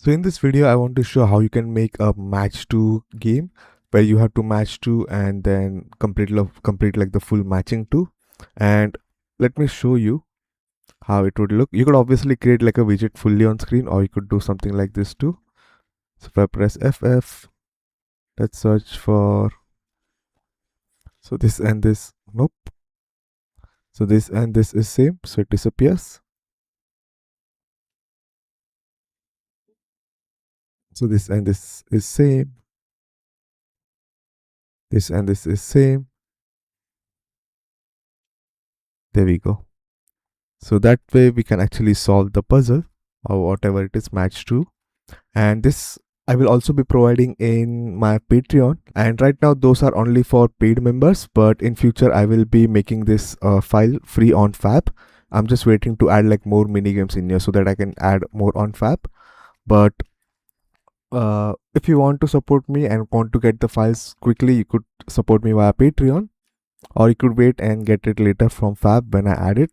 So in this video, I want to show how you can make a match 2 game where you have to match 2 and then complete like the full matching 2. And let me show you how it would look. You could obviously create like a widget fully on screen, or you could do something like this too. So if I press FF, let's search for, so this and this, nope. So this and this is same, so it disappears. So this and this is same. This and this is same. There we go. So that way we can actually solve the puzzle or whatever it is matched to. And this I will also be providing in my Patreon, and right now those are only for paid members, but in future I will be making this file free on Fab. I'm just waiting to add like more mini games in here so that I can add more on Fab. But if you want to support me and want to get the files quickly, you could support me via Patreon, or you could wait and get it later from Fab when I add it.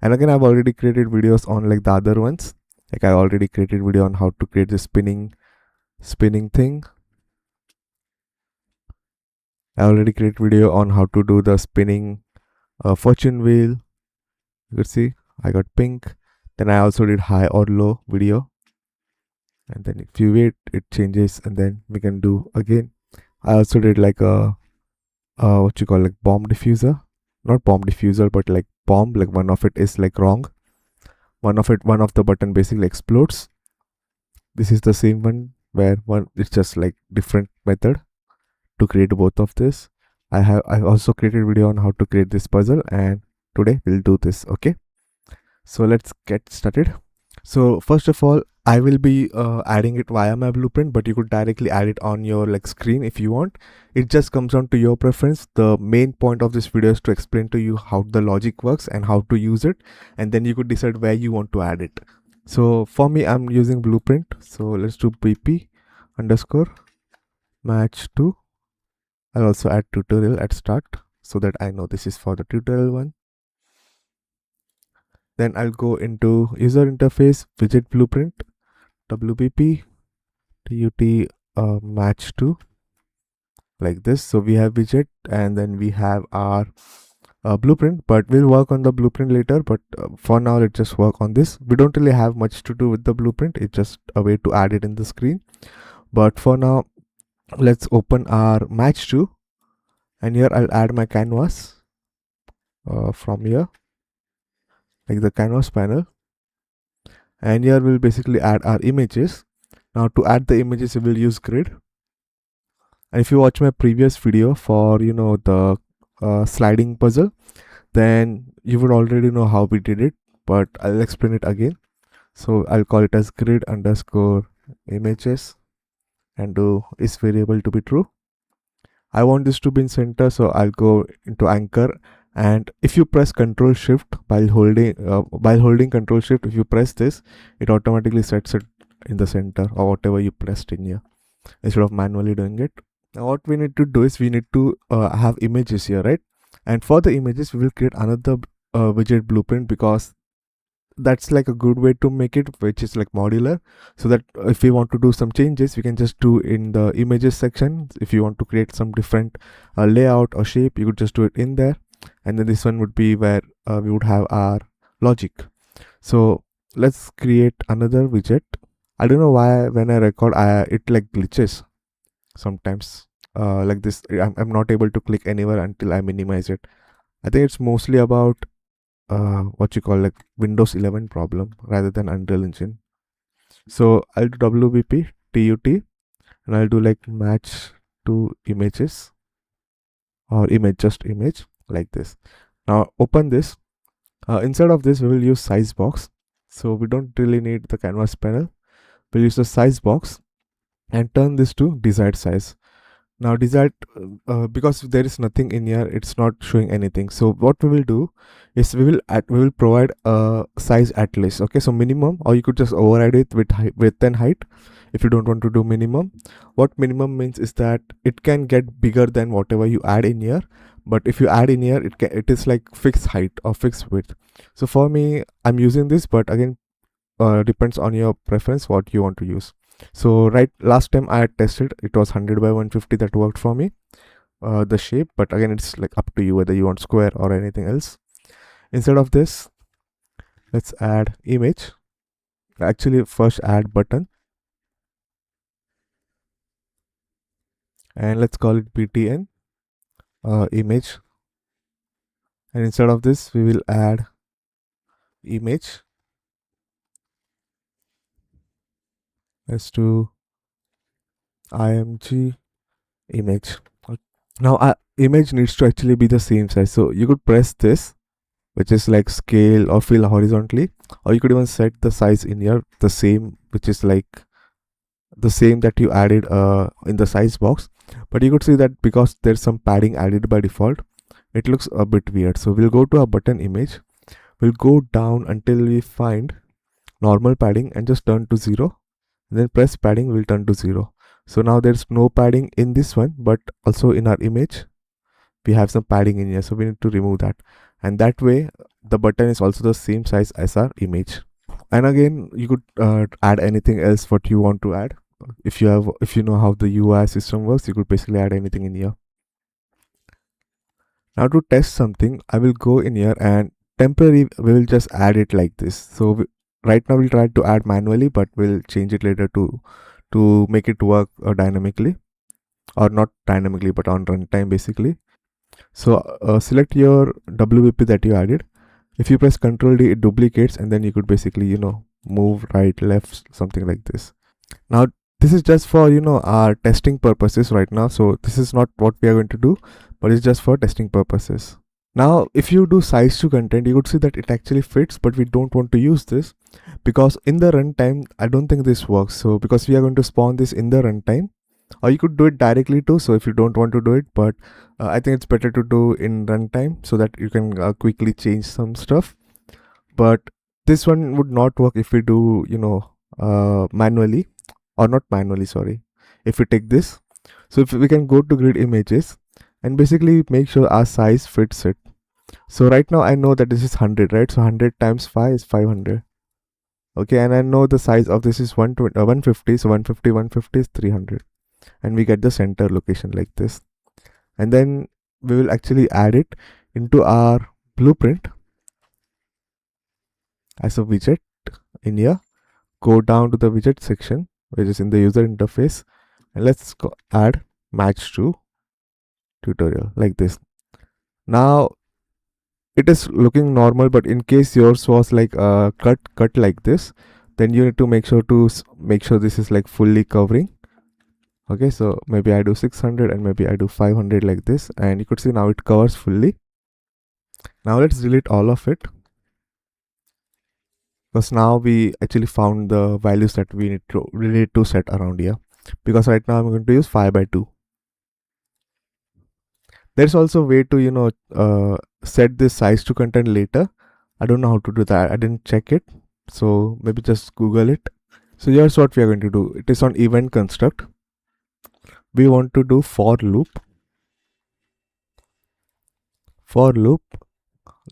And again, I've already created videos on like the other ones. Like I already created video on how to create the spinning thing. I already created video on how to do the spinning fortune wheel. You could see I got pink. Then I also did high or low video. And then if you wait, it changes, and then we can do again. I also did like a what you call like bomb diffuser, not bomb diffuser, but like bomb. Like one of it is like wrong. One of the button basically explodes. This is the same one where one it's just like different method to create both of this. I also created video on how to create this puzzle, and today we'll do this. Okay, so let's get started. So first of all, I will be adding it via my blueprint, but you could directly add it on your like screen if you want. It just comes down to your preference. The main point of this video is to explain to you how the logic works and how to use it, and then you could decide where you want to add it. So for me, I'm using blueprint. So let's do bp underscore match 2. I'll also add tutorial at start so that I know this is for the tutorial one. Then I'll go into user interface widget blueprint wbp tut match 2 like this. So we have widget, and then we have our blueprint, but we'll work on the blueprint later. But for now, let's just work on this. We don't really have much to do with the blueprint. It's just a way to add it in the screen. But for now, let's open our match 2, and here I'll add my canvas from here, like the canvas panel. And here we'll basically add our images. Now to add the images, we will use grid. And if you watch my previous video for the sliding puzzle, then you would already know how we did it, but I'll explain it again. So I'll call it as grid underscore images and do is variable to be true. I want this to be in center, so I'll go into anchor, and if you press Ctrl Shift while holding Ctrl Shift, if you press this, it automatically sets it in the center or whatever you pressed in here, instead of manually doing it. Now what we need to do is we need to have images here, right? And for the images, we will create another widget blueprint, because that's like a good way to make it, which is like modular, so that if we want to do some changes, we can just do in the images section. If you want to create some different layout or shape, you could just do it in there, and then this one would be where we would have our logic. So let's create another widget. I don't know why when I record it like glitches sometimes, like this. I'm not able to click anywhere until I minimize it. I think it's mostly about what you call like Windows 11 problem rather than Unreal Engine. So I'll do WBP TUT, and I'll do like match 2 images or just image like this. Now open this. Inside of this, we will use size box. So we don't really need the canvas panel. We'll use the size box and turn this to desired size. Now desired, because there is nothing in here, it's not showing anything. So what we will do is we will provide a size at least. Okay, so minimum, or you could just override it with width and height if you don't want to do minimum. What minimum means is that it can get bigger than whatever you add in here, but if you add in here, it is like fixed height or fixed width. So for me, I'm using this, but again, depends on your preference what you want to use. So last time I had tested, it was 100 by 150 that worked for me, the shape. But again, it's like up to you whether you want square or anything else. Instead of this, let's add image. Actually, first add button, and let's call it btn image. And instead of this, we will add image as to img image. Now image needs to actually be the same size, so you could press this, which is like scale or fill horizontally, or you could even set the size in here the same, which is like the same that you added in the size box. But you could see that because there's some padding added by default, it looks a bit weird. So we'll go to our button image, we'll go down until we find normal padding and just turn to 0, and then press padding will turn to 0. So now there's no padding in this one, but also in our image we have some padding in here, so we need to remove that, and that way the button is also the same size as our image. And again, you could add anything else what you want to add. If you know how the UI system works, you could basically add anything in here. Now to test something, I will go in here and temporarily we will just add it like this. So right now we'll try to add manually, but we'll change it later to make it work dynamically, or not dynamically but on runtime basically. So select your WBP that you added. If you press Ctrl D, it duplicates, and then you could basically move right, left, something like this. Now this is just for our testing purposes right now, so this is not what we are going to do, but it's just for testing purposes. Now if you do size to content, you could see that it actually fits, but we don't want to use this because in the runtime I don't think this works. So because we are going to spawn this in the runtime, or you could do it directly too, so if you don't want to do it, but I think it's better to do in runtime so that you can quickly change some stuff. But this one would not work if we do manually, or not manually, sorry, if we take this. So if we can go to grid images and basically make sure our size fits it. So right now I know that this is 100, right? So 100 times 5 is 500. Okay, and I know the size of this is 150, so 150 is 300, and we get the center location like this. And then we will actually add it into our blueprint as a widget in here. Go down to the widget section, which is in the user interface, and let's go add match to tutorial like this. Now it is looking normal, but in case yours was like cut like this, then you need to make sure this is like fully covering. Okay, so maybe I do 600 and maybe I do 500 like this, and you could see now it covers fully. Now let's delete all of it, because now we actually found the values that we need to set around here, because right now I'm going to use 5 by 2. There's also a way to set this size to content later. I don't know how to do that, I didn't check it, so maybe just Google it. So here's what we are going to do. It is on event construct. We want to do for loop,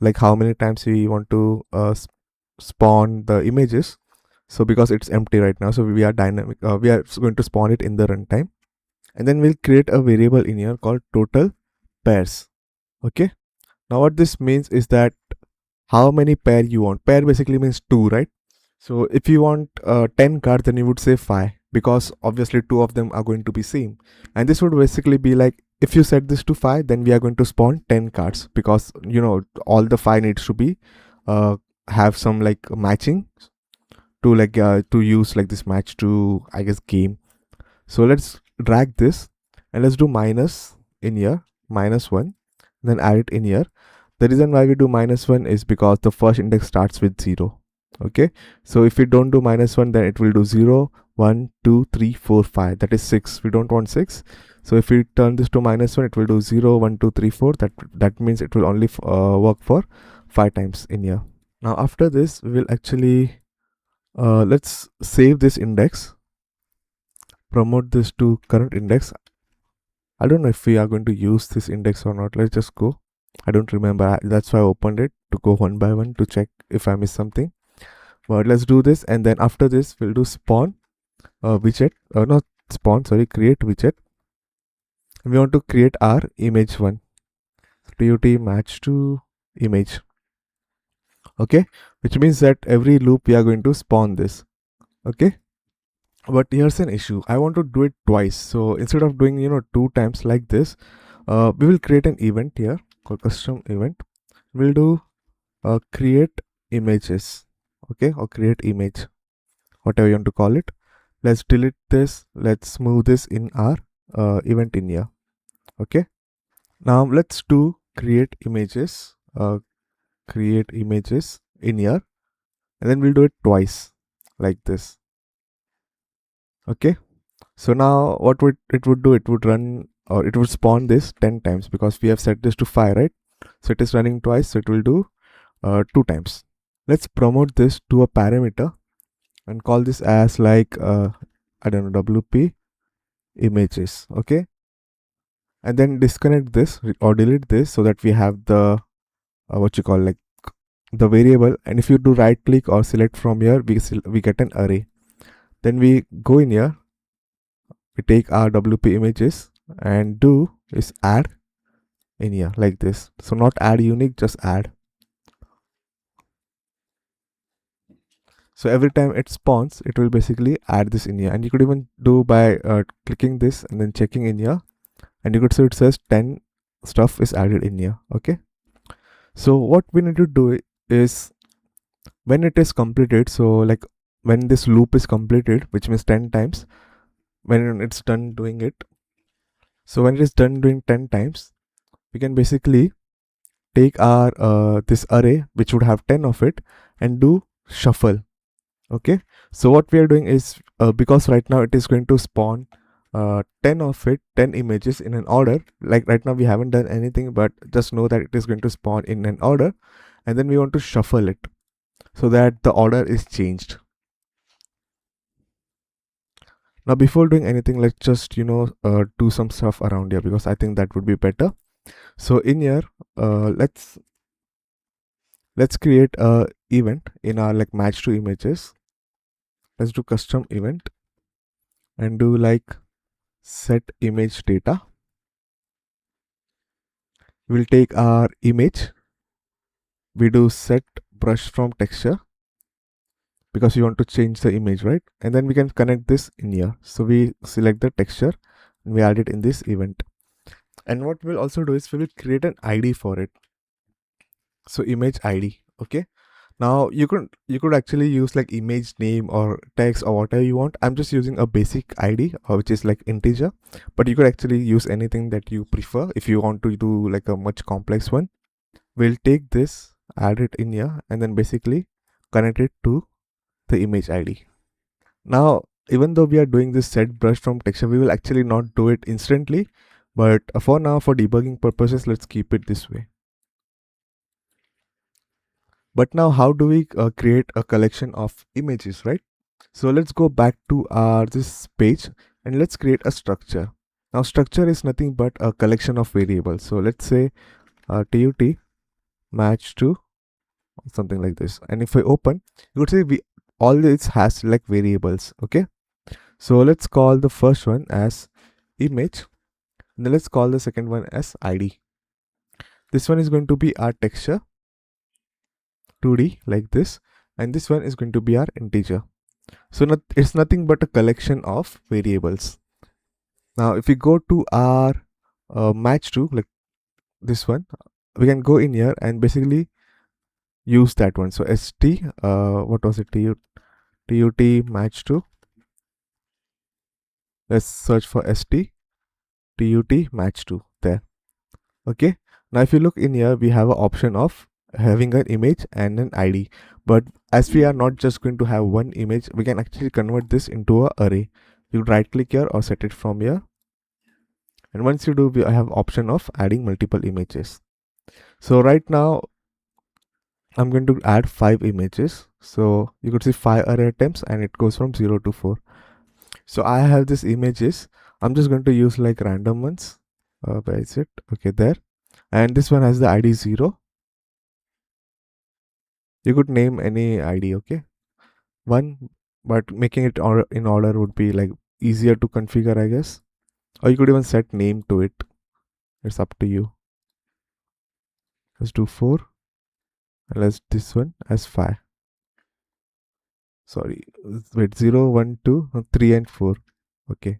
like how many times we want to spawn the images. So because it's empty right now, so we are dynamic, we are going to spawn it in the runtime, and then we'll create a variable in here called total pairs. Okay, now what this means is that how many pair you want. Pair basically means 2, right? So if you want 10 cards, then you would say 5, because obviously 2 of them are going to be same. And this would basically be like, if you set this to 5, then we are going to spawn 10 cards, because all the 5 needs to be have some like matching to like to use like this match to, I guess, game. So let's drag this and let's do minus in here, -1, then add it in here. The reason why we do -1 is because the first index starts with 0. Okay, so if we don't do -1, then it will do 0, 1, 2, 3, 4, 5. That is 6. We don't want 6. So if we turn this to -1, it will do 0, 1, 2, 3, 4. That means it will only work for 5 times in here. Now after this, we will actually let's save this index, promote this to current index. I don't know if we are going to use this index or not. Let's just go. I don't remember. That's why I opened it to go one by one to check if I missed something. But let's do this, and then after this we'll do spawn widget, not spawn, sorry, create widget. And we want to create our image one. Tut match to image. Okay, which means that every loop we are going to spawn this. Okay, but here's an issue. I want to do it twice. So instead of doing, two times like this, we will create an event here called custom event. We'll do create images. Okay, or create image, whatever you want to call it. Let's delete this. Let's move this in our event in here. Okay, now let's do create images. Create images in here, and then we'll do it twice like this. Okay, so now what would it would do, it would run, or it would spawn this 10 times because we have set this to 5, right? So it is running twice, so it will do 2 times. Let's promote this to a parameter and call this as like I don't know, wp images. Okay, and then disconnect this or delete this so that we have the what you call like the variable. And if you do right click or select from here, we get an array. Then we go in here, we take our wp images and do is add in here like this. So not add unique, just add. So every time it spawns, it will basically add this in here. And you could even do by clicking this and then checking in here, and you could see it says 10 stuff is added in here. Okay, so what we need to do is when it is completed, so like when this loop is completed, which means 10 times, when it's done doing it, so when it is done doing 10 times, we can basically take our this array which would have 10 of it and do shuffle. Okay, so what we are doing is because right now it is going to spawn 10 of it, 10 images in an order. Like right now we haven't done anything, but just know that it is going to spawn in an order, and then we want to shuffle it so that the order is changed. Now before doing anything, let's just do some stuff around here because I think that would be better. So in here, let's create a event in our like match to images. Let's do custom event and do like set image data. We'll take our image, we do set brush from texture because we want to change the image, right? And then we can connect this in here. So we select the texture and we add it in this event. And what we'll also do is we will create an ID for it. So image ID. Okay, now you could actually use like image name or text or whatever you want. I'm just using a basic ID which is like integer, but you could actually use anything that you prefer if you want to do like a much complex one. We'll take this, add it in here, and then basically connect it to the image ID. Now even though we are doing this set brush from texture, we will actually not do it instantly, but for now, for debugging purposes, let's keep it this way. But now how do we create a collection of images, right? So let's go back to our this page and let's create a structure. Now structure is nothing but a collection of variables. So let's say tut match to something like this. And if I open, you would say all this has like variables. Okay, so let's call the first one as image, and then let's call the second one as ID. This one is going to be our texture 2D like this, and this one is going to be our integer. So it's nothing but a collection of variables. Now if we go to our match to like this one, we can go in here and basically use that one. So st what was it, tut match to, let's search for st tut match to there. Okay, now if you look in here, we have an option of having an image and an ID, but as we are not just going to have one image, we can actually convert this into a array. You right click here or set it from here, and once you do, we have option of adding multiple images. So right now I'm going to add 5 images. So you could see 5 array attempts and it goes from 0 to 4. So I have these images. I'm just going to use like random ones. Where is it? Okay, there. And this one has the ID 0. You could name any ID, okay? 1, but making it in order would be like easier to configure, I guess. Or you could even set name to it. It's up to you. Let's do 4 and let's this one as 5. Sorry, wait, 0 1 2 3 and 4. Okay,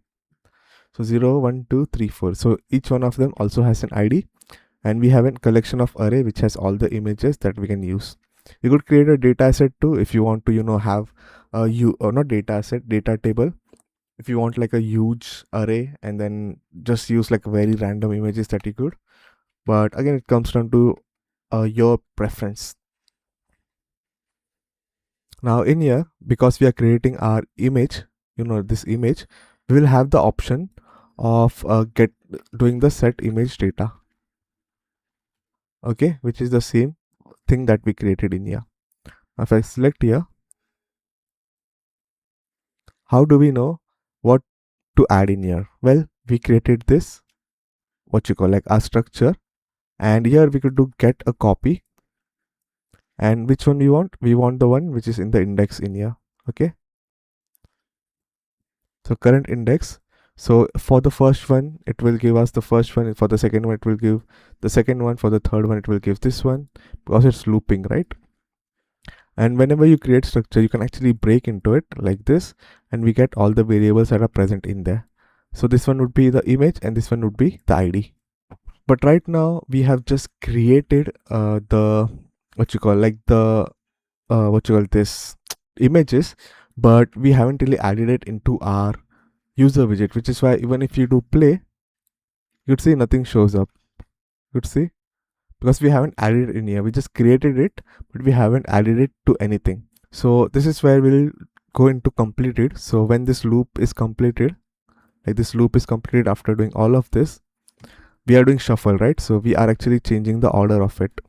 so 0 1 2 3 4. So each one of them also has an ID, and we have a collection of array which has all the images that we can use. You could create a data set too if you want to, you know, have a or not data set, data table. If you want like a huge array and then just use like very random images that you could. But again, it comes down to your preference. Now in here, because we are creating our image, you know, this image, we will have the option of doing the set image data. Okay, which is the same thing that we created in here. Now if I select here, how do we know what to add in here? Well, we created this, what you call like our structure, and here we could do get a copy. And which one we want? We want the one which is in the index in here. Okay, so current index. So for the first one it will give us the first one, for the second one it will give the second one, for the third one it will give this one, because it's looping, right? And whenever you create structure, you can actually break into it like this, and we get all the variables that are present in there. So this one would be the image and this one would be the ID. But right now we have just created the what you call like the what you call this images, but we haven't really added it into our user widget, which is why even if you do play, you'd see nothing shows up. You'd see, because we haven't added it in here. We just created it, but we haven't added it to anything. So this is where we'll go into completed. So when this loop is completed, like this loop is completed after doing all of this, we are doing shuffle, right? So we are actually changing the order of it.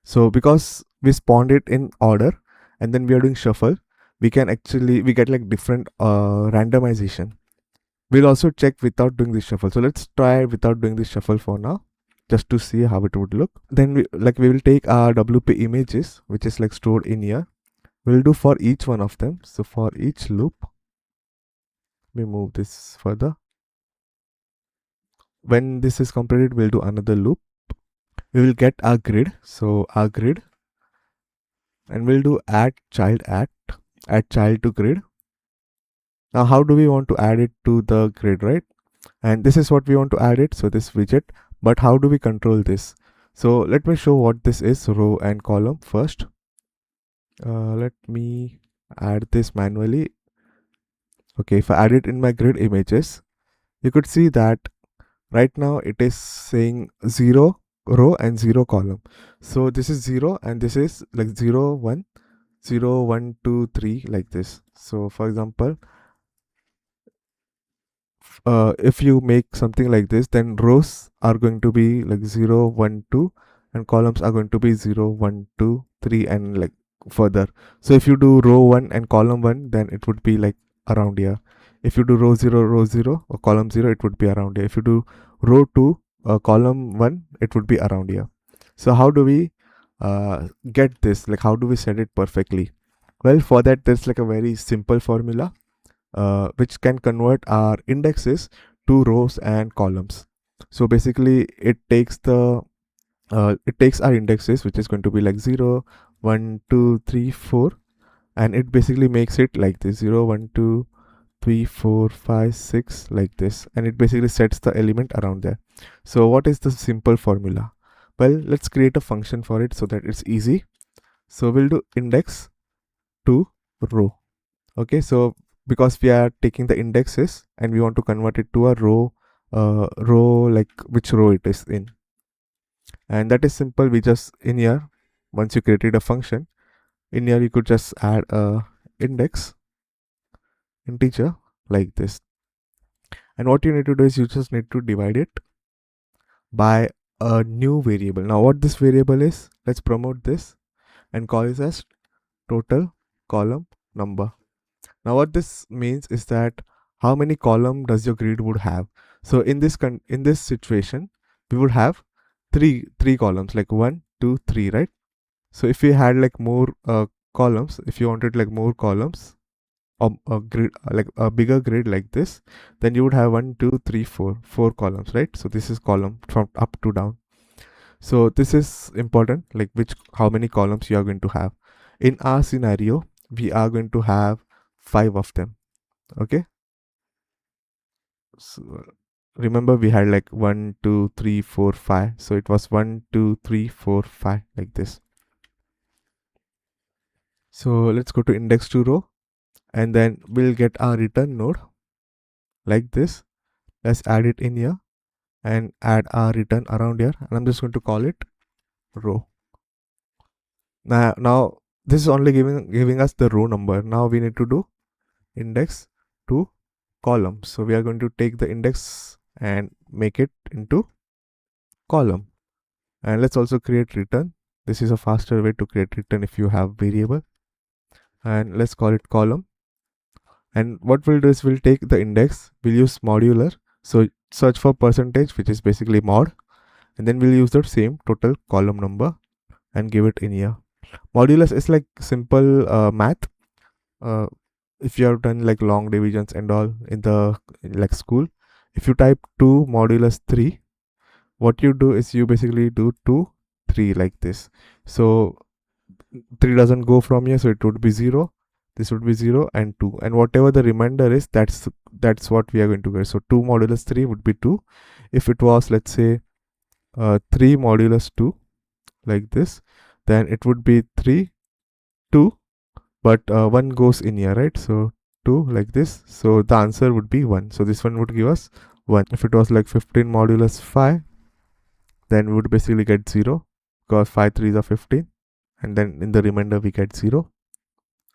So because we spawned it in order and then we are doing shuffle, we get like different randomization. We'll also check without doing this shuffle. So let's try without doing this shuffle for now, just to see how it would look. Then we will take our WP images, which is like stored in here. We'll do for each one of them. So for each loop, we move this further. When this is completed, we'll do another loop. We will get our grid. So our grid, and we'll do add child to grid. Now how do we want to add it to the grid, right? And this is what we want to add it, so this widget. But how do we control this? So let me show what this is, row and column first. Let me add this manually. Okay, if I add it in my grid images, you could see that right now it is saying 0 row and 0 column. So this is 0 and this is like 0 1 0 1 2 3 like this. So for example, if you make something like this, then rows are going to be like 0 1 2 and columns are going to be 0 1 2 3 and like further. So if you do row 1 and column 1, then it would be like around here. If you do row 0 or column 0, it would be around here. If you do row 2 column 1, it would be around here. So how do we get this? Like how do we set it perfectly? Well, for that there's like a very simple formula which can convert our indexes to rows and columns. So basically it takes our indexes, which is going to be like 0 1 2 3 4, and it basically makes it like this: 0 1 2 3 4 5 6 like this, and it basically sets the element around there. So what is the simple formula? Well, let's create a function for it so that it's easy. So we'll do index to row. Okay, so because we are taking the indexes and we want to convert it to a row, like which row it is in, and that is simple. We just in here, once you created a function in here, you could just add a index integer like this, and what you need to do is you just need to divide it by a new variable. Now what this variable is, let's promote this and call it as total column number. Now what this means is that how many column does your grid would have. So in this situation, we would have three columns, like 1 2 3, right? So if we had like more columns, if you wanted like more columns, a grid, like a bigger grid like this, then you would have 1 2 3 4 columns, right? So this is column from up to down. So this is important, like which how many columns you are going to have. In our scenario, we are going to have 5 of them. Okay, so remember we had like 1 2 3 4 5, so it was 1 2 3 4 5 like this. So let's go to index to row, and then we'll get our return node like this. Let's add it in here and add our return around here, and I'm just going to call it row. Now this is only giving us the row number. Now we need to do index to column. So we are going to take the index and make it into column. And let's also create return. This is a faster way to create return if you have variable. And let's call it column. And what we'll do is we'll take the index, we'll use modular. So search for percentage, which is basically mod, and then we'll use the same total column number and give it in here. Modulus is like simple math. If you have done like long divisions and all in the like school, if you type 2 modulus 3, what you do is you basically do 2 3 like this. So 3 doesn't go from here, so it would be 0, this would be 0 and 2, and whatever the remainder is, that's what we are going to get. So 2 modulus 3 would be 2. If it was, let's say, 3 modulus 2 like this, then it would be 3 2, but 1 goes in here, right? So 2 like this, so the answer would be 1. So this one would give us 1. If it was like 15 modulus 5, then we would basically get 0, because 5 3s are 15, and then in the remainder we get 0.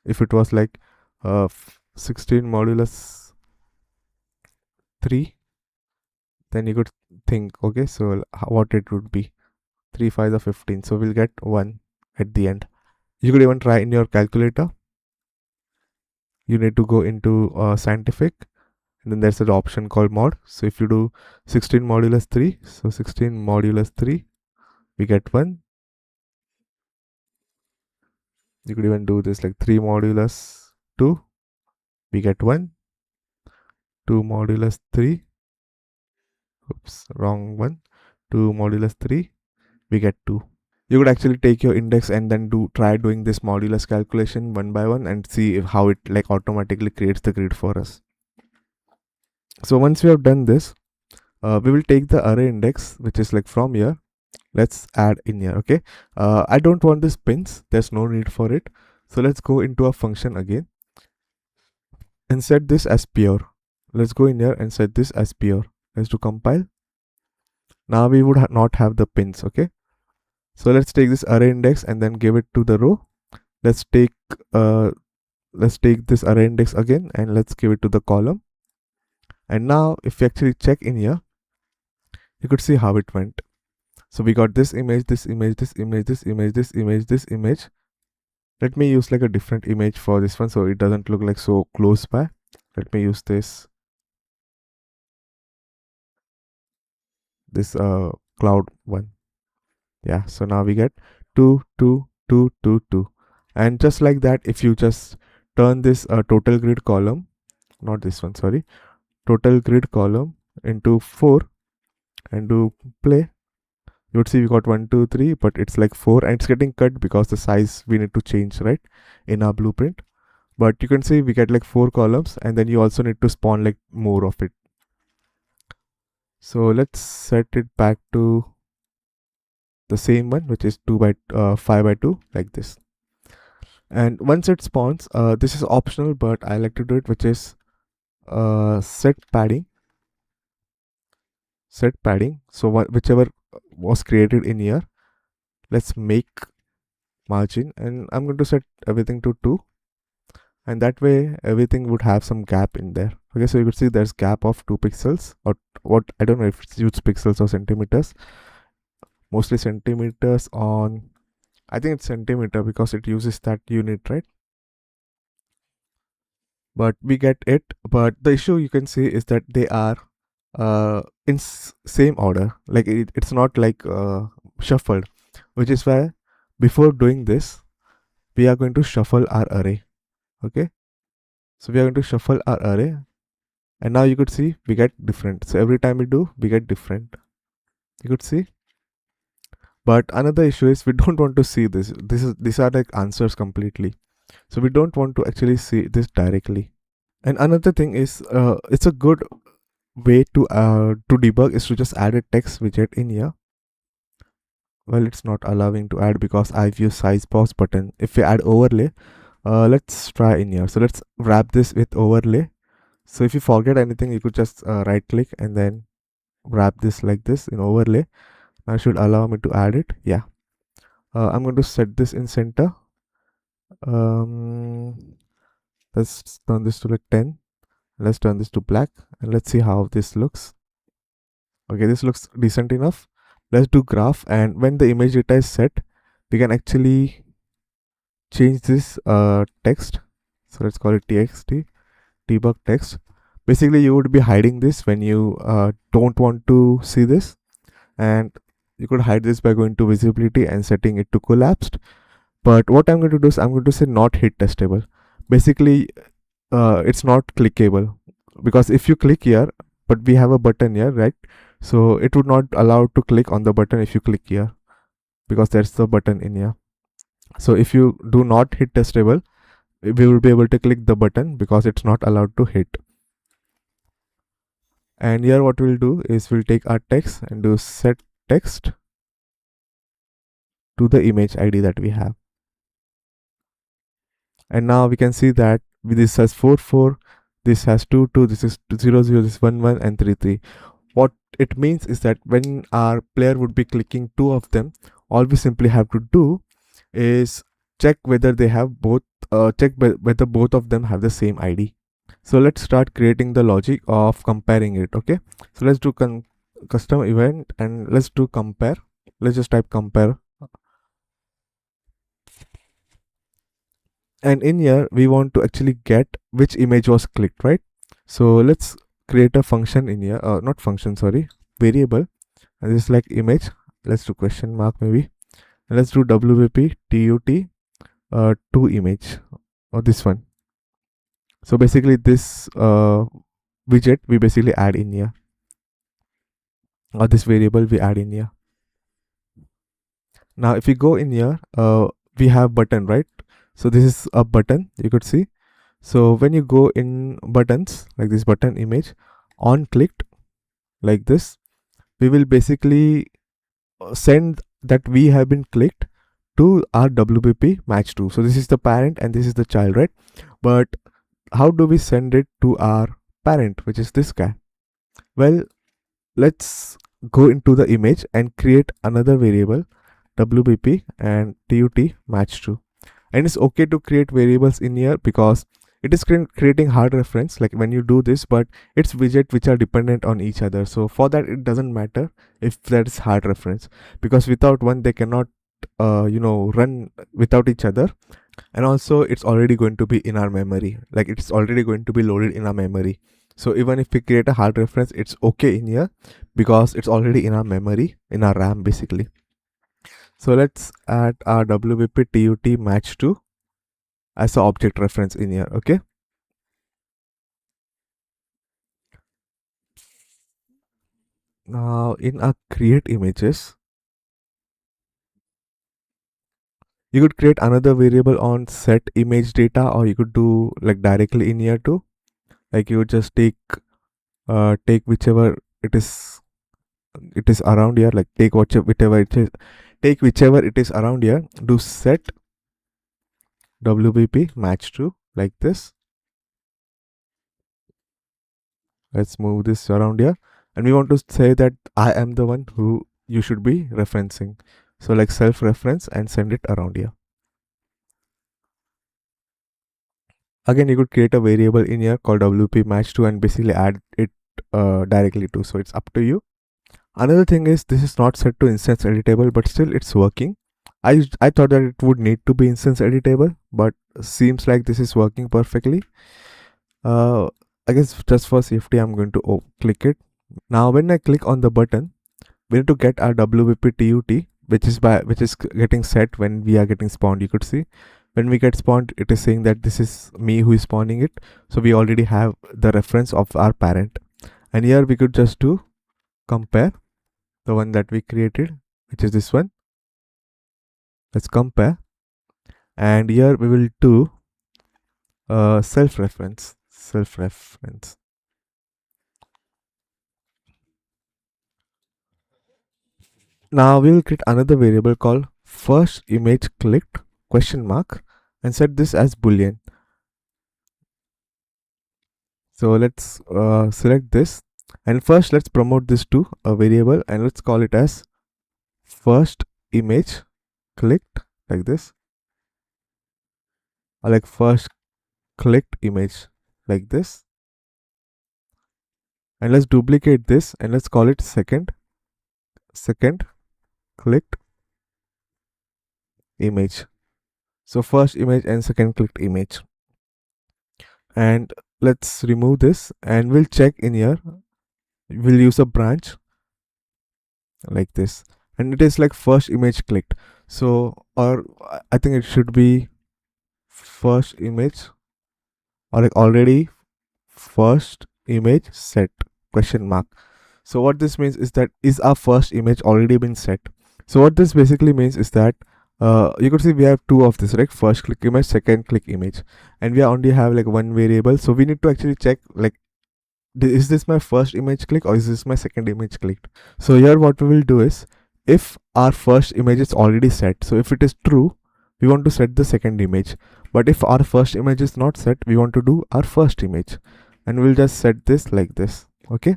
If it was like 16 modulus 3, then you could think, okay, so what it would be, 3 5s are 15, so we'll get 1 at the end. You could even try in your calculator. You need to go into scientific, and then there's an option called mod. So if you do 16 modulus 3, so 16 modulus 3, we get 1. You could even do this like 3 modulus 2, we get 1. 2 modulus 3, oops, wrong one. 2 modulus 3, we get 2. You could actually take your index and then try doing this modulus calculation one by one and see how it like automatically creates the grid for us. So once we have done this, we will take the array index, which is like from here. Let's add in here. Okay, I don't want this pins, there's no need for it. So let's go into a function again and set this as pure. Let's go in here and set this as pure. Let's do compile. Now we would not have the pins. Okay, so let's take this array index and then give it to the row. Let's take this array index again and let's give it to the column. And now if we actually check in here, you could see how it went. So we got this image, this image, this image, this image, this image, this image. Let me use like a different image for this one so it doesn't look like so close by. Let me use this cloud one. Yeah, so now we get 2 2 2 2 2, and just like that, if you just turn this total grid column, not this one, sorry, total grid column into 4 and do play, you would see we got 1 2 3, but it's like 4 and it's getting cut because the size we need to change, right, in our blueprint. But you can see we get like 4 columns, and then you also need to spawn like more of it. So let's set it back to the same one, which is 5 by 2 like this. And once it spawns, this is optional, but I like to do it, which is set padding. So whichever was created in here, let's make margin, and I'm going to set everything to 2, and that way everything would have some gap in there. Okay, so you could see there's gap of 2 pixels, or what, I don't know if it's used pixels or centimeters, mostly centimeters on, I think it's centimeter because it uses that unit, right? But we get it. But the issue you can see is that they are in same order, like it's not like shuffled, which is why before doing this we are going to shuffle our array. Okay, So we are going to shuffle our array, and now you could see we get different. So every time we do, we get different. You could see. But another issue is we don't want to see this. These are like answers completely. So we don't want to actually see this directly. And another thing is, it's a good way to debug is to just add a text widget in here. Well, it's not allowing to add because I've used size box button. If we add overlay, let's try in here. So let's wrap this with overlay. So if you forget anything, you could just right click and then wrap this like this in overlay. I should allow me to add it. Yeah. I'm going to set this in center. Let's turn this to like 10. Let's turn this to black and let's see how this looks. Okay, this looks decent enough. Let's do graph, and when the image data is set, we can actually change this text. So let's call it txt debug text. Basically, you would be hiding this when you don't want to see this, and you could hide this by going to visibility and setting it to collapsed. But what I'm going to do is I'm going to say not hit testable. Basically, it's not clickable, because if you click here, but we have a button here, right? So it would not allow to click on the button if you click here, because there's the button in here. So if you do not hit testable, we will be able to click the button because it's not allowed to hit. And here what we'll do is we'll take our text and do set text to the image ID that we have. And now we can see that this has 4 4, this has 2 2, this is 0 0, this is 1 1 and 3 3. What it means is that when our player would be clicking two of them, all we simply have to do is check whether they have both, whether both of them have the same ID. So let's start creating the logic of comparing it. Okay, so let's do custom event and let's do compare. Let's just type compare, and in here we want to actually get which image was clicked, right? So let's create a function in here, not function, sorry, variable, and this is like image. Let's do question mark maybe, and let's do wp tut to image, or this one. So basically this widget we basically add in here, or this variable we add in here. Now if we go in here, we have button, right? So this is a button, you could see. So when you go in buttons, like this button image, on clicked like this, we will basically send that we have been clicked to our WPP match to. So this is the parent and this is the child, right? But how do we send it to our parent, which is this guy? Well, let's go into the image and create another variable WPP and tut match to. And it's okay to create variables in here because it is creating hard reference like when you do this, but it's widget which are dependent on each other. So for that it doesn't matter if that is hard reference, because without one they cannot run without each other. And also it's already going to be in our memory, like it's already going to be loaded in our memory. So even if we create a hard reference, it's okay in here because it's already in our memory, in our RAM basically. So let's add our WP tut match to as an object reference in here. Okay, now in our create images, you could create another variable on set image data, or you could do like directly in here too. Like you would just take whichever it is around here, like take whichever it is, take whichever it is around here, do set WPP match to like this. Let's move this around here, and we want to say that I am the one who you should be referencing. So like self reference and send it around here. Again, you could create a variable in here called WP match to and basically add it directly to. So it's up to you. Another thing is this is not set to instance editable, but still it's working. I thought that it would need to be instance editable, but seems like this is working perfectly. I guess just for safety, I'm going to click it. Now when I click on the button, we need to get our WP tut, which is getting set when we are getting spawned. You could see when we get spawned, it is saying that this is me who is spawning it. So we already have the reference of our parent. And here we could just do compare the one that we created, which is this one. Let's compare. And here we will do self-reference. Now we will create another variable called first image clicked question mark and set this as boolean. So let's select this, and first let's promote this to a variable and let's call it as first image clicked, like this, or like first clicked image, like this. And let's duplicate this and let's call it second clicked image. So first image and second clicked image. And let's remove this and we'll check in here. We'll use a branch like this, and it is like first image clicked. So, or I think it should be first image, or like already first image set question mark. So what this means is that is our first image already been set. So what this basically means is that you could see we have two of this, right? First click image, second click image, and we only have like one variable. So we need to actually check like, is this my first image click or is this my second image clicked? So here what we will do is, if our first image is already set, so if it is true, we want to set the second image. But if our first image is not set, we want to do our first image, and we'll just set this like this. Okay.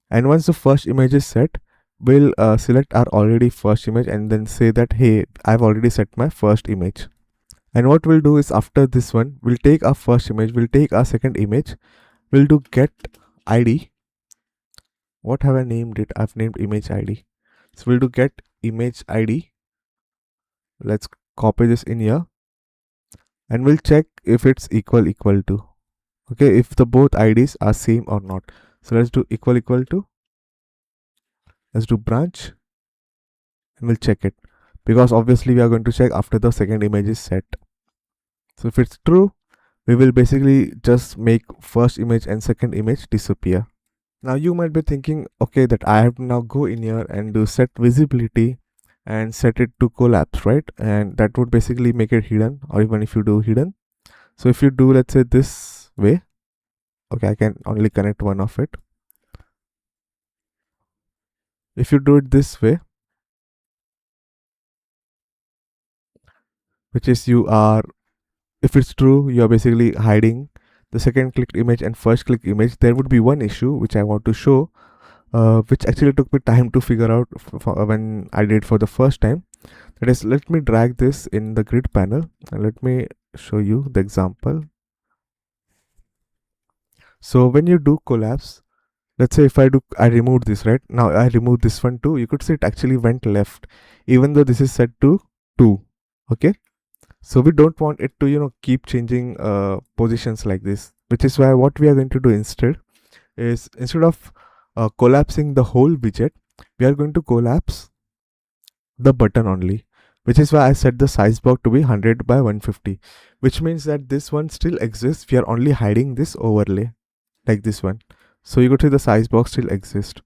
And once the first image is set, we'll select our already first image and then say that, hey, I've already set my first image. And what we'll do is, after this one, we'll take our first image, we'll take our second image, we'll do get id. What have I named it? I've named image id. So we'll do get image id. Let's copy this in here and we'll check if it's equal to. Okay, if the both IDs are same or not. So let's do equal to. Let's do branch and we'll check it, because obviously we are going to check after the second image is set. So if it's true, we will basically just make first image and second image disappear. Now you might be thinking, okay, that I have to now go in here and do set visibility and set it to collapse, right? And that would basically make it hidden, or even if you do hidden. So if you do, let's say this way, okay, I can only connect one of it. If you do it this way, which is you are, if it's true, you are basically hiding the second clicked image and first clicked image. There would be one issue which I want to show, which actually took me time to figure out when I did for the first time. That is, let me drag this in the grid panel and let me show you the example. So when you do collapse, let's say if I removed this, right? Now I removed this one too. You could see it actually went left, even though this is set to 2. Okay. So we don't want it to, keep changing positions like this, which is why what we are going to do instead is, instead of collapsing the whole widget, we are going to collapse the button only, which is why I set the size box to be 100 by 150, which means that this one still exists. We are only hiding this overlay like this one. So you could see the size box still exists.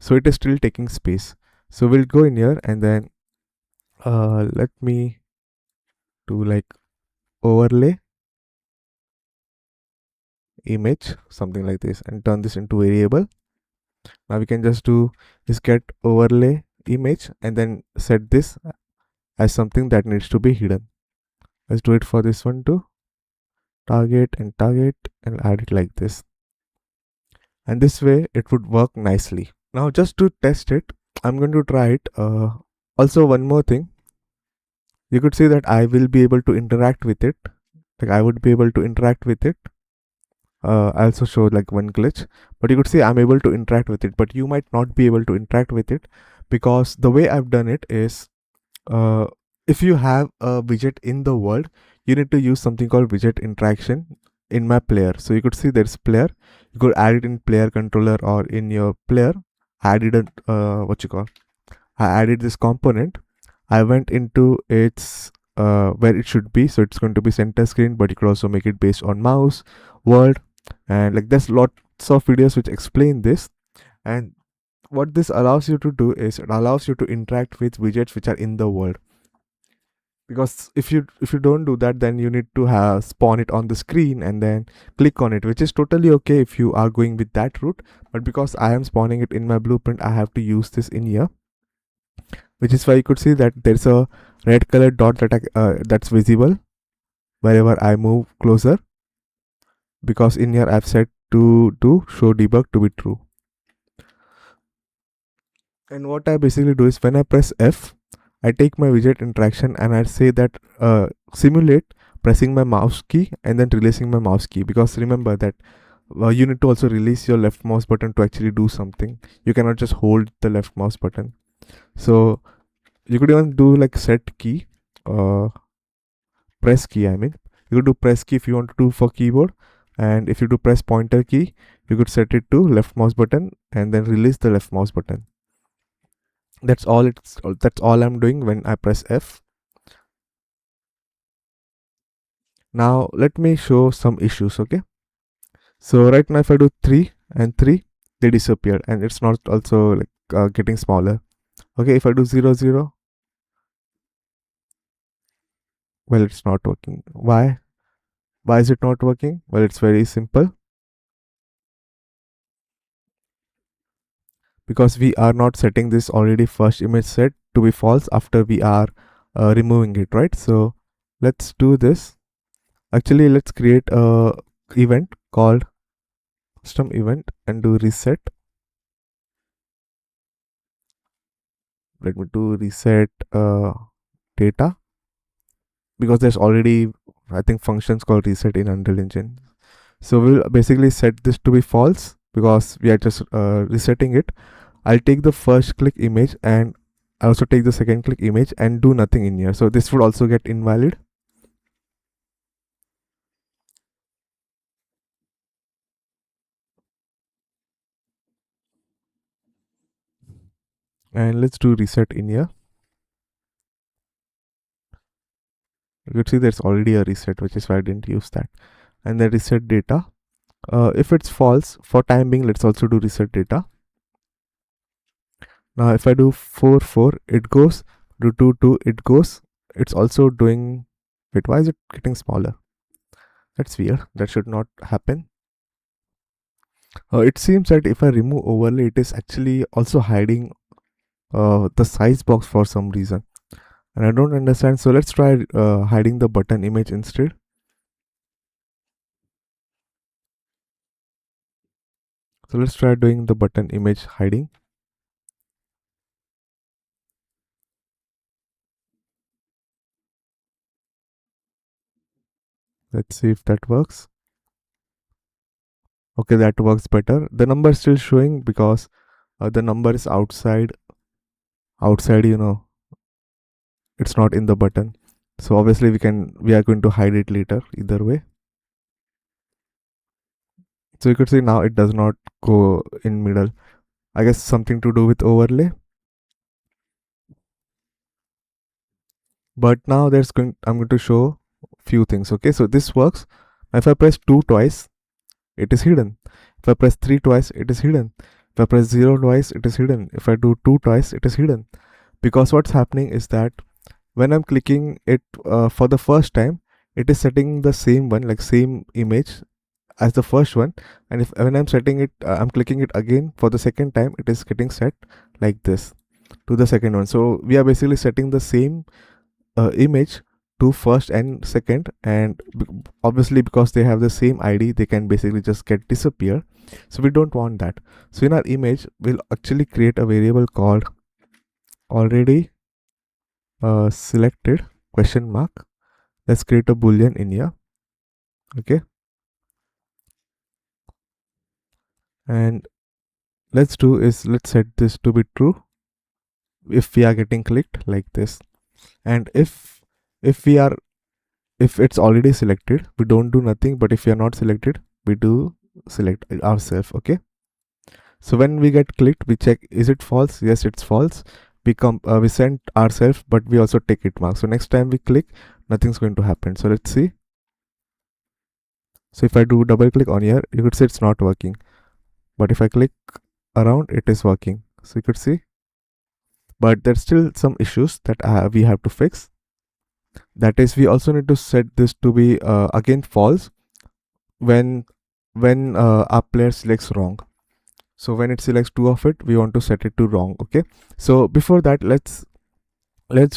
So it is still taking space. So we'll go in here and then let me do like overlay image, something like this, and turn this into variable. Now we can just do is get overlay image and then set this as something that needs to be hidden. Let's do it for this one too. Target and add it like this. And this way it would work nicely. Now just to test it, I'm going to try it. Also one more thing, you could see that I will be able to interact with it. Like I would be able to interact with it. I also showed like one glitch, but you could see I'm able to interact with it, but you might not be able to interact with it, because the way I've done it is, if you have a widget in the world, you need to use something called widget interaction in my player. So you could see there's player, you could add it in player controller or in your player. I added I added this component. I went into its where it should be, so it's going to be center screen, but you could also make it based on mouse, world, and like there's lots of videos which explain this. And what this allows you to do is it allows you to interact with widgets which are in the world, because if you don't do that, then you need to have spawn it on the screen and then click on it, which is totally okay if you are going with that route. But because I am spawning it in my blueprint, I have to use this in here, which is why you could see that there's a red color dot that's visible wherever I move closer, because in here I've set to do show debug to be true. And what I basically do is when I press F, I take my widget interaction and I say that simulate pressing my mouse key and then releasing my mouse key, because remember that you need to also release your left mouse button to actually do something. You cannot just hold the left mouse button. So you could even do like set key, press key, I mean. You could do press key if you want to do for keyboard, and if you do press pointer key, you could set it to left mouse button and then release the left mouse button. That's all I'm doing when I press F. Now let me show some issues, okay? So right now if I do 3 and 3, they disappear, and it's not also like getting smaller. Okay, if I do 0 0, well, it's not working. Why is it not working? Well, it's very simple, because we are not setting this already first image set to be false after we are removing it, right? So let's do this. Actually, let's create a event called custom event and do reset. Let me do reset data, because there's already, I think, functions called reset in Unreal Engine. So we'll basically set this to be false because we are just resetting it. I'll take the first click image and I also take the second click image and do nothing in here. So this would also get invalid. And let's do reset in here. You could see there's already a reset, which is why I didn't use that. And then reset data. If it's false, for time being, let's also do reset data. Now if I do 4 4, it goes, do 2 2, it goes. It's also doing, wait, why is it getting smaller? That's weird. That should not happen. It seems that if I remove overlay, it is actually also hiding the size box for some reason, and I don't understand. So let's try hiding the button image instead. So let's try doing the button image hiding. Let's see if that works. Okay, that works better. The number is still showing because the number is outside, you know, it's not in the button. So obviously we are going to hide it later either way. So you could see now it does not go in middle. I guess something to do with overlay. But now I'm going to show few things. Okay, so this works. If I press 2 twice, it is hidden. If I press 3 twice, it is hidden. If I press 0 twice, it is hidden. If I do 2 twice, it is hidden. Because what's happening is that when I'm clicking it for the first time, it is setting the same one, like same image as the first one. And if when I'm setting it, I'm clicking it again for the second time, it is getting set like this to the second one. So we are basically setting the same image to first and second, and obviously because they have the same ID, they can basically just get disappear. So we don't want that. So in our image, we'll actually create a variable called already selected question mark. Let's create a boolean in here. Okay, and let's set this to be true if we are getting clicked like this. And if we are if it's already selected, we don't do nothing, but if we are not selected, we do select ourselves. Okay, so when we get clicked, we check, is it false? Yes, it's false. we sent ourselves, but we also take it mark. So next time we click, nothing's going to happen. So let's see. So if I do double click on here, you could see it's not working, but if I click around, it is working. So you could see, but there's still some issues that we have to fix. That is, we also need to set this to be again false when our player selects wrong. So when it selects two of it, we want to set it to wrong. Okay, so before that, let's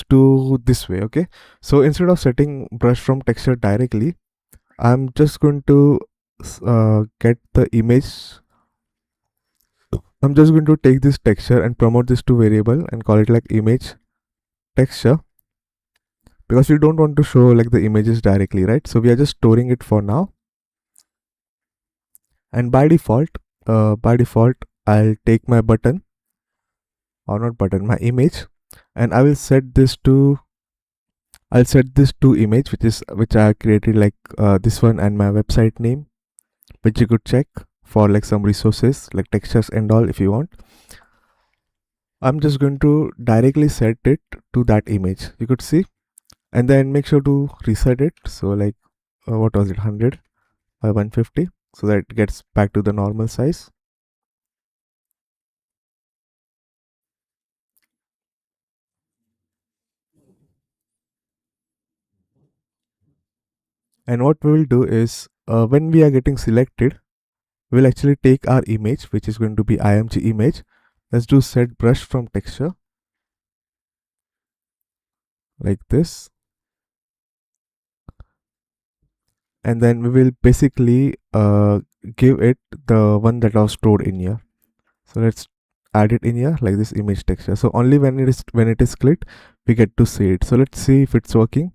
do this way. Okay, so instead of setting brush from texture directly, I'm just going to get the image. I'm just going to take this texture and promote this to variable and call it like image texture, because we don't want to show like the images directly, right? So we are just storing it for now. And by default, I'll take my button, or not button, my image, and I will set this to image, which I created, like this one, and my website name, which you could check for like some resources like textures and all if you want. I'm just going to directly set it to that image, you could see, and then make sure to reset it. So like what was it, 100 by 150, so that it gets back to the normal size. And what we will do is, when we are getting selected, we'll actually take our image, which is going to be img image. Let's do set brush from texture like this, and then we will basically give it the one that was stored in here. So let's add it in here like this image texture. So only when it is clicked, we get to see it. So let's see if it's working.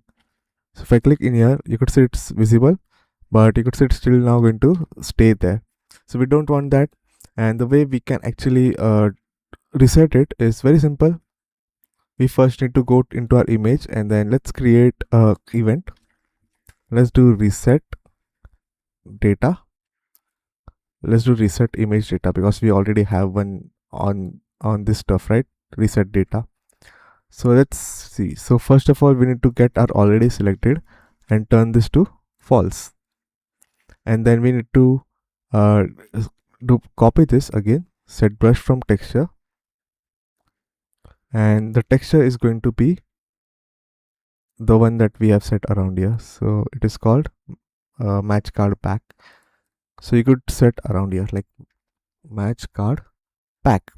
So if I click in here, you could see it's visible, but you could see it's still now going to stay there. So we don't want that. And the way we can actually reset it is very simple. We first need to go into our image, and then let's create a event. Let's do reset data. Let's do reset image data, because we already have one on this stuff, right? Reset data. So let's see. So first of all, we need to get our already selected and turn this to false, and then we need to copy this again, set brush from texture, and the texture is going to be the one that we have set around here. So it is called match card pack. So you could set around here like match card pack.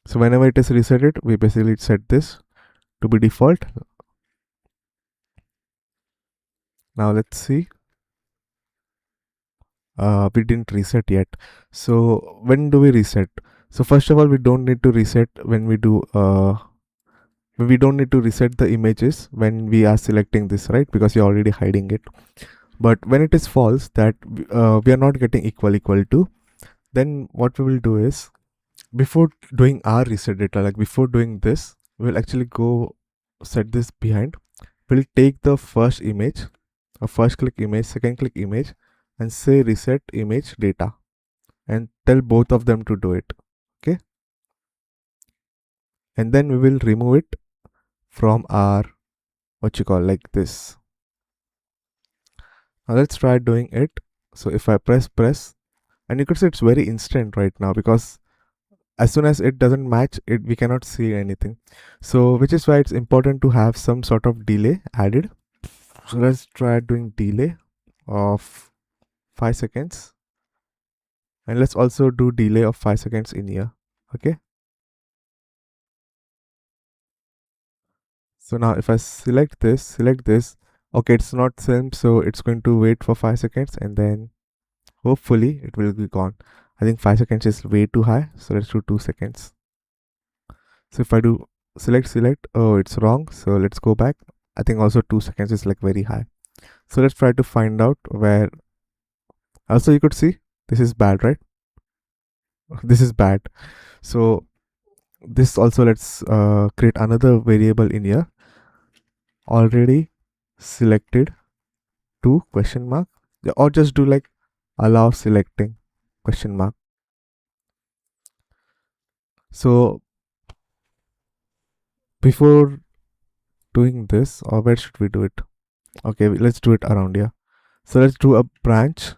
So whenever it is resetted, we basically set this to be default. Now let's see. We didn't reset yet. So when do we reset? So first of all, we don't need to reset when we do we don't need to reset the images when we are selecting this, right? Because you're already hiding it. But when it is false, that we are not getting equal to, then what we will do is, before doing our reset data, like before doing this, we'll actually go set this behind. We'll take the first image, a first click image, second click image, and say reset image data, and tell both of them to do it. Okay, and then we will remove it from our, what you call, like this. Now let's try doing it. So if I press, and you could see it's very instant right now, because as soon as it doesn't match it, we cannot see anything. So which is why it's important to have some sort of delay added. So let's try doing delay of 5 seconds, and let's also do delay of 5 seconds in here. Okay, so now if I select this, okay, it's not same, so it's going to wait for 5 seconds, and then hopefully it will be gone. I think 5 seconds is way too high, so let's do 2 seconds. So if I do select, oh, it's wrong, so let's go back. I think also 2 seconds is like very high. So let's try to find out where. Also you could see this is bad, right? This is bad. So this also, let's create another variable in here, already selected to question mark, or just do like allow selecting question mark. So before doing this, or where should we do it? Okay, let's do it around here. So let's do a branch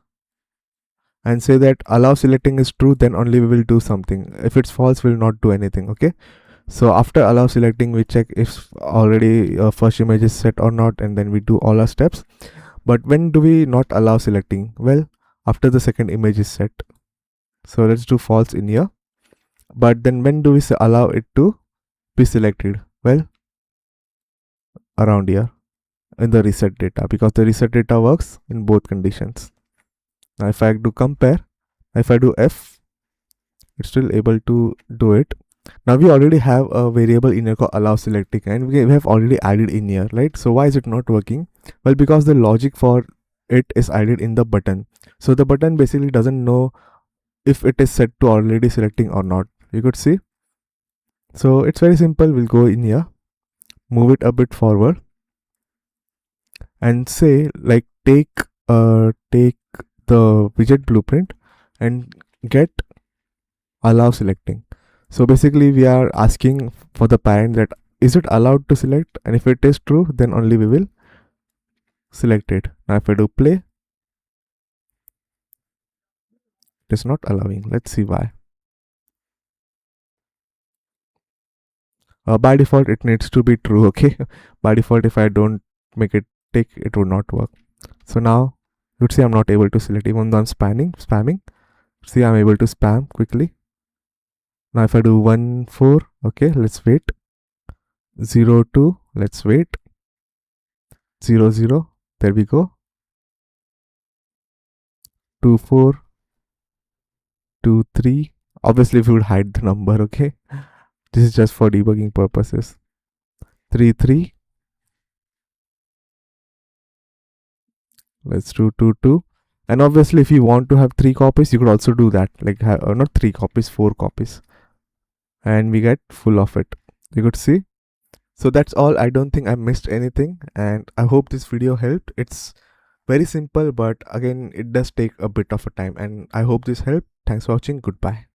and say that allow selecting is true, then only we will do something. If it's false, we'll not do anything. Okay, so after allow selecting, we check if already first image is set or not, and then we do all our steps. But when do we not allow selecting? Well, after the second image is set. So let's do false in here. But then when do we allow it to be selected? Well, around here in the reset data, because the reset data works in both conditions. Now if I do compare, if I do F, it's still able to do it. Now we already have a variable in here called allow selecting, and we have already added in here, right? So why is it not working? Well, because the logic for it is added in the button. So the button basically doesn't know if it is set to already selecting or not. You could see. So it's very simple. We'll go in here, move it a bit forward, and say like take the widget blueprint and get allow selecting. So basically we are asking for the parent that is it allowed to select, and if it is true, then only we will select it. Now if I do play, it is not allowing. Let's see why. By default it needs to be true. Okay, by default if I don't make it tick, it would not work. So now you would see I'm not able to select even though I'm spamming. See, I'm able to spam quickly. Now if I do 1 4, okay, let's wait. 0 2, let's wait. 0 0, there we go. 2 4, 2 3. Obviously we would hide the number. Okay, this is just for debugging purposes. 3 3, let's do 2 2. And obviously if you want to have 3 copies, you could also do that, like not 3 copies, 4 copies, and we get full of it. You could see. So that's all. I don't think I missed anything, and I hope this video helped. It's very simple, but again it does take a bit of a time, and I hope this helped. Thanks for watching. Goodbye.